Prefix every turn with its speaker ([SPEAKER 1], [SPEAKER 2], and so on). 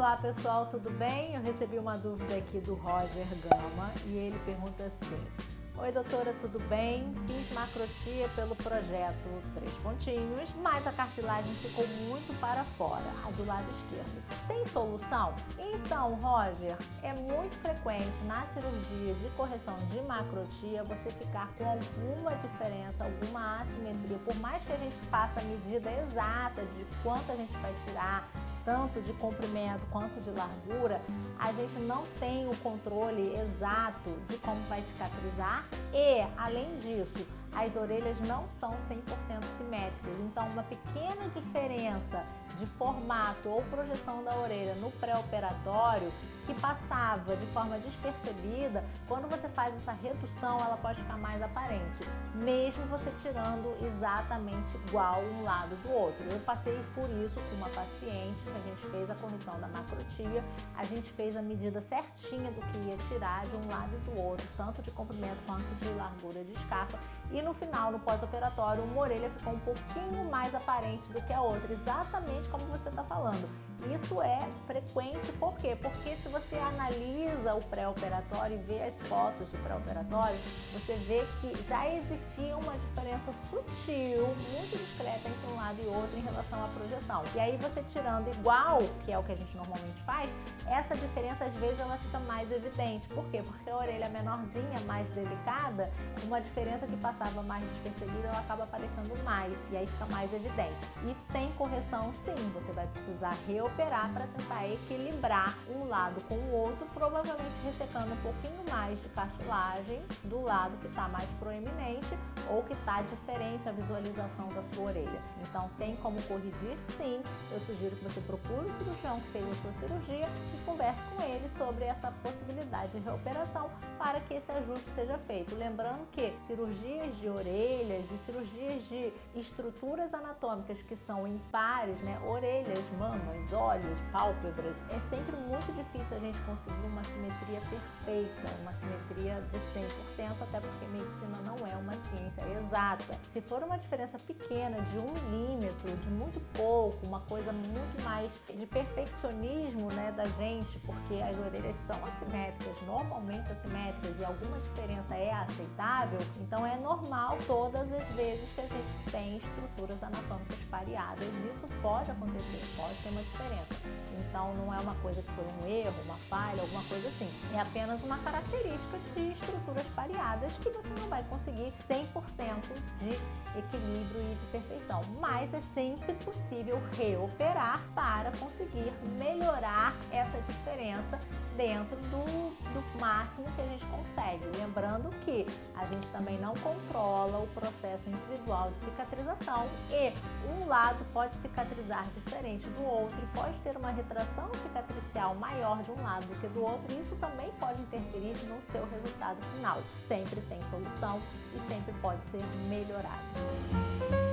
[SPEAKER 1] Olá pessoal, tudo bem? Eu recebi uma dúvida aqui do Roger Gama e ele pergunta assim: oi doutora, tudo bem? Fiz macrotia pelo projeto 3 pontinhos, mas a cartilagem ficou muito para fora, a do lado esquerdo. Tem solução? Então, Roger, é muito frequente na cirurgia de correção de macrotia você ficar com alguma diferença, alguma assimetria, por mais que a gente faça a medida exata de quanto a gente vai tirar, tanto de comprimento quanto de largura, a gente não tem o controle exato de como vai cicatrizar e, além disso, as orelhas não são 100% simétricas. Então, uma pequena diferença de formato ou projeção da orelha no pré-operatório que passava de forma despercebida, quando você faz essa redução, ela pode ficar mais aparente, mesmo você tirando exatamente igual um lado do outro. Eu passei por isso com uma paciente que a gente fez a correção da macrotia, a gente fez a medida certinha do que ia tirar de um lado e do outro, tanto de comprimento quanto de largura de escarpa, e no final, no pós-operatório, uma orelha ficou um pouquinho mais aparente do que a outra, exatamente como você está falando. Isso é frequente, por quê? Porque se você analisa o pré-operatório e vê as fotos do pré-operatório, você vê que já existia uma diferença sutil, muito discreta entre um lado e outro em relação à projeção. E aí você tirando igual, que é o que a gente normalmente faz, essa diferença às vezes ela fica mais evidente. Por quê? Porque a orelha menorzinha, mais delicada, uma diferença que passava mais despercebida, ela acaba aparecendo mais e aí fica mais evidente. E tem correção sim, você vai precisar reoperar para tentar equilibrar um lado com o outro, provavelmente ressecando um pouquinho mais de cartilagem do lado que está mais proeminente ou que está diferente a visualização da sua orelha. Então tem como corrigir sim. Eu sugiro que você procure o cirurgião que fez a sua cirurgia e converse com ele sobre essa possibilidade de reoperação para que esse ajuste seja feito. Lembrando que cirurgias de orelhas e cirurgias de estruturas anatômicas que são impares, né, orelhas, mamas, olhos, pálpebras, é sempre muito difícil a gente conseguir uma simetria perfeita, uma simetria de 100%, até porque medicina não é uma ciência exata. Se for uma diferença pequena, de 1 milímetro, de muito pouco, uma coisa muito mais de perfeccionismo, né, da gente, porque as orelhas são assimétricas, normalmente assimétricas, e alguma diferença é aceitável, então é normal todas as vezes que a gente tem estruturas anatômicas pareadas. Isso pode acontecer, pode ter uma diferença. Então não é uma coisa que foi um erro, uma falha, alguma coisa assim. É apenas uma característica de estruturas pareadas que você não vai conseguir 100% de equilíbrio e de perfeição. Mas é sempre possível reoperar para conseguir melhorar essa diferença dentro do máximo que a gente consegue. Lembrando que a gente também não controla o processo individual de cicatrização e um lado pode cicatrizar diferente do outro e pode ter uma retração cicatricial maior de um lado do que do outro, e isso também pode interferir no seu resultado final. Sempre tem solução e sempre pode ser melhorado.